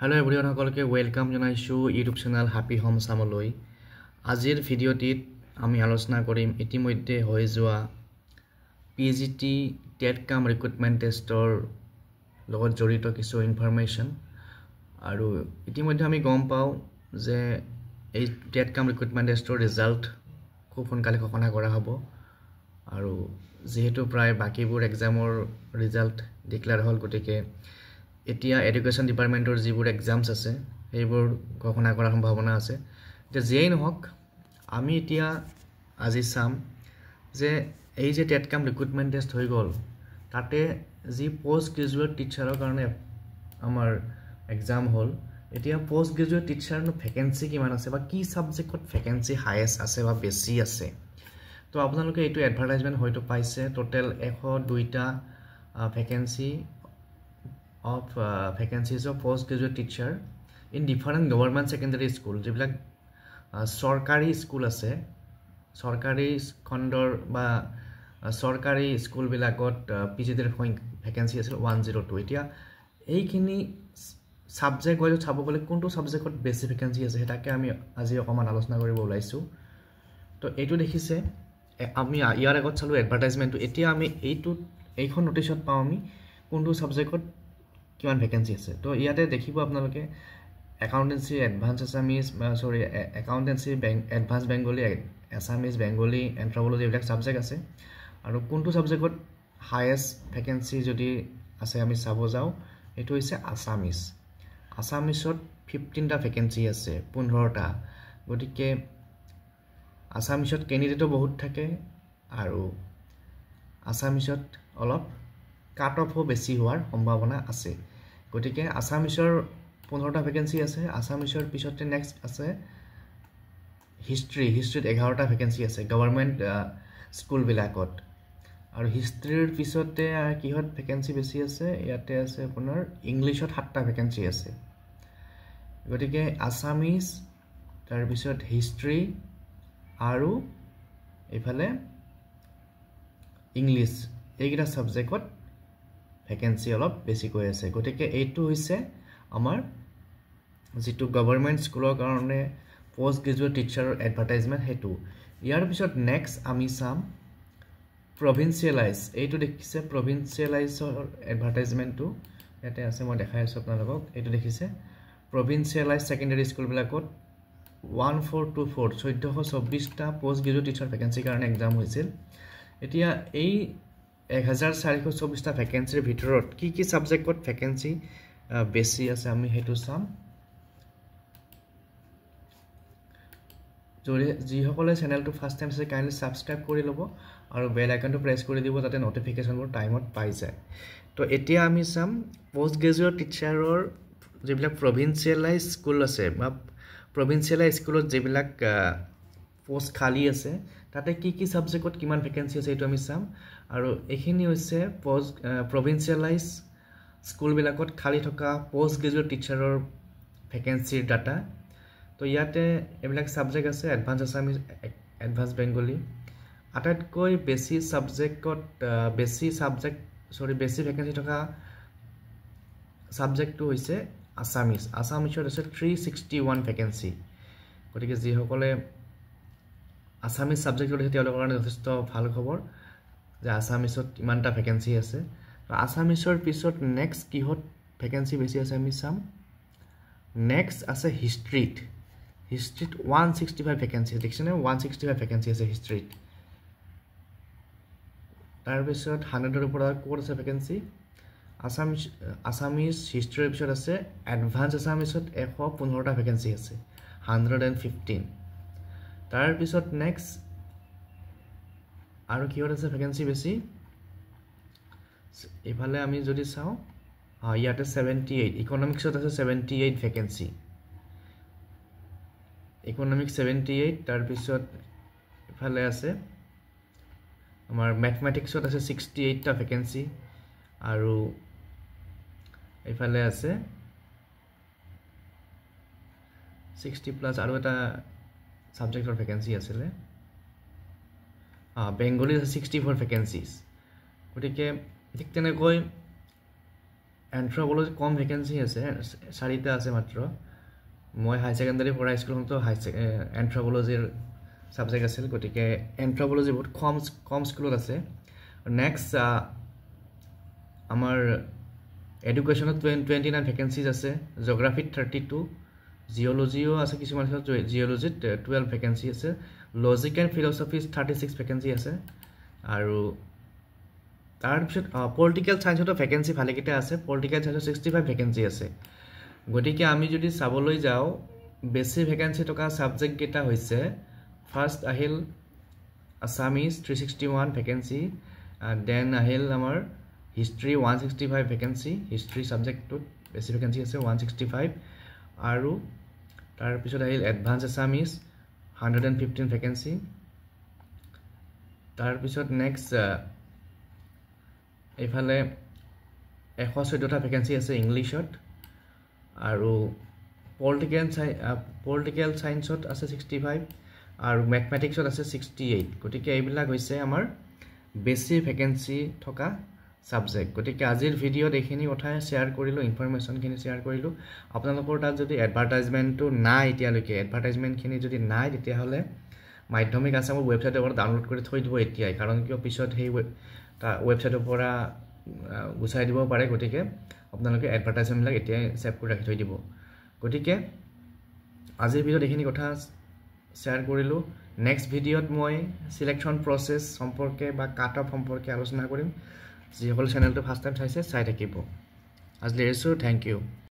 Hello everyone, সকলকে welcome জানাইছো YouTube channel Happy Home সামলৈ। আজিৰ ভিডিঅ'টিত আমি আলোচনা কৰিম ইতিমধ্যে হৈ যোৱা পিজিটি টেট কাম ৰিক্ৰুটমেন্ট টেষ্টৰ লগত জড়িত কিছু ইনফৰমেশন আৰু ইতিমধ্যে আমি গম পাও যে এই টেট কাম ৰিক্ৰুটমেন্ট টেষ্টৰ ৰিজাল্ট খুব সোনকালে ঘোষণা কৰা হ'ব আৰু যেহেতু প্ৰায় বাকিবোৰ এক্সামৰ ৰিজাল্ট ডিক্লেয়াৰ হ'ল গতিকে এতিয়া এডুকেশ্যন ডিপাৰ্টমেন্টৰ যিবোৰ এক্সামছ আছে সেইবোৰ ঘোষণা কৰাৰ সম্ভাৱনা আছে যে যেই নহওক আমি এতিয়া আজি চাম যে এই যে টেট কাম ৰিক্ৰুটমেন্ট টেষ্ট হৈ গ'ল তাতে যি পোষ্ট গ্ৰেজুৱেট টিচাৰৰ কাৰণে আমাৰ এক্সাম হ'ল এতিয়া পোষ্ট গ্ৰেজুৱেট টিচাৰৰ ভ্যাকেন্সি কিমান আছে বা কি সাবজেক্টত ভ্যাকেন্সি হাইয়েস্ট আছে বা বেছি আছে তো আপোনালোকে এইটো এডভাৰটাইজমেন্ট হয়তো পাইছে টোটাল 102টা vacancy of vacancies of postgraduate teacher in different government secondary school jibilak sarkari school ase sarkari khondor ba sarkari school bilakot pgd vacancy asil 102 etia eikhini subject hoy chabo gole kuntu subject ot basic vacancy ase hetake ami aji okoman alochona koribo ulaisu to etu dekhise ami iar agot chalu advertisement etia ami eitu eikhon notice ot pao ami kuntu subject ot কিমান vacancy আছে তো ইয়াতে দেখিব আপোনালোকে একাউন্টেন্সি advance Assamese সৰি একাউন্টেন্সি advance Bengali Assamese Bengali anthropology এইবিলাক subject আছে আৰু কোনটো সাবজেক্টত হাইয়েস্ট ভ্যাকেন্সি যদি আছে আমি চাব যাও এটো হৈছে আসামিজ আসামিজত 15টা ভ্যাকেন্সি আছে 15টা গতিকে আসামিজত ক্যান্ডিডেটও বহুত থাকে আৰু আসামিজত অলপ কাট অফও বেছি হোৱাৰ সম্ভাৱনা আছে গতিকে আসামিজৰ 15টা ভ্যাকেন্সি আছে আসামিজৰ পিছতে নেক্সট আছে হিষ্ট্ৰীত 11টা ভ্যাকেন্সি আছে গভৰ্ণমেন্ট স্কুল বিলাকত আৰু হিষ্ট্ৰীৰ পিছতে কিহত ভ্যাকেন্সি বেছি আছে ইয়াতে আছে আপোনাৰ ইংলিশত 7টা ভ্যাকেন্সি আছে গতিকে আসামিজ তাৰ পিছত হিষ্ট্ৰী আৰু এফালে ইংলিশ এইগিটা সাবজেক্টত ভ্যাকেন্সি অলপ বেছি কৈ আছে গতিকে এইটো হৈছে আমাৰ যেটো গভৰ্ণমেন্ট স্কুলৰ কাৰণে পোষ্ট গ্ৰেজুৱেট টিচাৰৰ এডভাৰটাইজমেন্ট হেতু ইয়াৰ পিছত নেক্সট আমি চাম প্ৰভিন্সিয়েলাইজ এইটো দেখিছে প্ৰভিন্সিয়েলাইজৰ এডভাৰটাইজমেন্টটো ইয়াতে আছে মই দেখাই আছো আপোনালোকক এইটো দেখিছে প্ৰভিন্সিয়েলাইজ সেকেন্ডাৰী স্কুল বিলাকত 1424 1424টা পোষ্ট গ্ৰেজুৱেট টিচাৰ ভ্যাকেন্সিৰ কাৰণে এক্সাম হৈছিল এতিয়া এই 1424টা ভ্যাকেন্সিৰ ভিতৰত কি সাবজেক্টত ভ্যাকেন্সি বেছি আছে আমি হেতু চাম যদি যি সকলে চ্যানেলটো ফাৰ্স্ট টাইম আছে কাইন্ডলি সাবস্ক্ৰাইব কৰি লব আৰু বেল আইকনটো প্ৰেছ কৰি দিব যাতে নটিফিকেশনবোৰ টাইমত পাই যায় তো এতিয়া আমি চাম পোষ্ট গ্ৰেজুৱেট টিচাৰৰ যেবিলাক প্ৰভিন্সিয়েলাইজ স্কুল আছে বা প্ৰভিন্সিয়েলাইজ স্কুলত যেবিলাক পোষ্ট খালি আছে তাতে কি সাবজেক্টত কিমান ভ্যাকেন্সি আছে এটো আমি চাম আৰু এখিনি হৈছে পোষ্ট প্ৰভিন্সিয়েলাইজ স্কুল বিলাকত খালি থকা পোষ্ট গ্ৰেজুৱেট টিচাৰৰ ভ্যাকেন্সিৰ ডাটা তো ইয়াতে এবিলাক সাবজেক্ট আছে এডভান্স আসামিজ এডভান্স বেঙ্গলী আটাইতকৈ বেছি সাবজেক্টত বেছি ভ্যাকেন্সি থকা সাবজেক্টটো হৈছে আসামিজত আছে 361 ভ্যাকেন্সি গতিকে যি সকলে আসামিজ সাবজেক্টৰ তেওঁলোকৰ কাৰণে যথেষ্ট ভাল খবৰ যে আসামিজত ইমানটা ভ্যাকেন্সি আছে তো আসামিজৰ পিছত নেক্সট কিহত ভ্যাকেন্সি বেছি আছে আমি চাম নেক্সট আছে হিষ্ট্ৰীত 165 ভ্যাকেন্সি দেখিছেনে 165 ভ্যাকেন্সি আছে হিষ্ট্ৰীত তাৰ পিছত 100ৰ ওপৰত কোড আছে ভ্যাকেন্সি আসামিজ হিষ্ট্ৰীৰ পিছত আছে এডভান্স আসামিজত 115টা ভ্যাকেন্সি আছে 115 তাৰ পিছত নেক্সট আৰু কিহত আছে ভ্যাকেন্সি বেছি ইফালে আমি যদি চাও ইয়াতে 78 ইকোনমিক্সত আছে 78 ভ্যাকেন্সি ইকোনমিক্স 78 তাৰ পিছত ইফালে আছে আমাৰ ম্যাথমেটিক্সত আছে 68টা ভ্যাকেন্সি আৰু ইফালে আছে 60 প্লাস আৰু এটা সাবজেক্টৰ ভ্যাকেন্সি আছিল বেঙ্গলী 64 ভ্যাকেন্সিজ গতিকে ঠিক তেনেকৈ এন্থ্ৰোপলজি কম ভেকেন্সি আছে, 4টা আছে মাত্ৰ। মই হাই ছেকেণ্ডাৰী পঢ়া স্কুলখনতো এন্থ্ৰোপলজিৰ সাবজেক্ট আছিল, গতিকে এন্থ্ৰোপলজি বহুত কম স্কুলত আছে। নেক্সট আমাৰ এডুকেশ্যনত 29 ভেকেন্সিজ আছে, জিঅ'গ্ৰাফিত 32, জিঅ'লজিও আছে কিছুমান, জিঅ'লজিত 12 ভেকেন্সি আছে, লজিক এণ্ড ফিলচফিত 36 ভেকেন্সি আছে। আৰু তাৰপিছত পলিটিকেল চায়েন্সতো ভেকেন্সি ভালেকেইটা আছে, পলিটিকেল চায়েন্সত 65 ভেকেন্সি আছে। গতিকে আমি যদি চাবলৈ যাওঁ বেছি ভেকেন্সি থকা ছাবজেক্টকেইটা হৈছে, ফাৰ্ষ্ট আহিল আছামিজ 361 ভেকেন্সি, দেন আহিল আমাৰ হিষ্ট্ৰী 165 ভেকেন্সি, হিষ্ট্ৰী ছাবজেক্টটোত বেছি ভেকেন্সি আছে 165, আৰু তাৰপিছত আহিল এডভান্স আছামিজ 115 ভেকেন্সি। তাৰপিছত নেক্সট এইফালে 114টা ভেকেন্সি আছে ইংলিছত, আৰু পলিটিকেল চায়েন্সত আছে 65, আৰু মেথমেটিক্সত আছে 68। গতিকে এইবিলাক হৈছে আমাৰ বেছি ভেকেন্সি থকা সাবজেক্ট। গতিকে আজিৰ ভিডিঅ'ত এইখিনি কথাই শ্বেয়াৰ কৰিলোঁ, ইনফৰমেশ্যনখিনি শ্বেয়াৰ কৰিলোঁ। আপোনালোকৰ তাত যদি এডভাৰটাইজমেণ্টটো নাই এতিয়ালৈকে, এডভাৰটাইজমেণ্টখিনি যদি নাই তেতিয়াহ'লে মাধ্যমিক আসামৰ ৱেবছাইটৰ পৰা ডাউনলোড কৰি থৈ দিব এতিয়াই, কাৰণ কিয় পিছত সেই ৱেবছাইটৰ পৰা গুচাই দিব পাৰে। গতিকে আপোনালোকে এডভাৰটাইজমেণ্টবিলাক এতিয়াই ছেভ কৰি ৰাখি থৈ দিব। গতিকে আজিৰ ভিডিঅ'ত এইখিনি কথা শ্বেয়াৰ কৰিলোঁ। নেক্সট ভিডিঅ'ত মই চিলেকশ্যন প্ৰচেছ সম্পৰ্কে বা কাট অফ সম্পৰ্কে আলোচনা কৰিম। যিসকল চেনেলটো ফাৰ্ষ্ট টাইম চাইছে চাই থাকিব। আজিলৈ এৰিছোঁ, থেংক ইউ।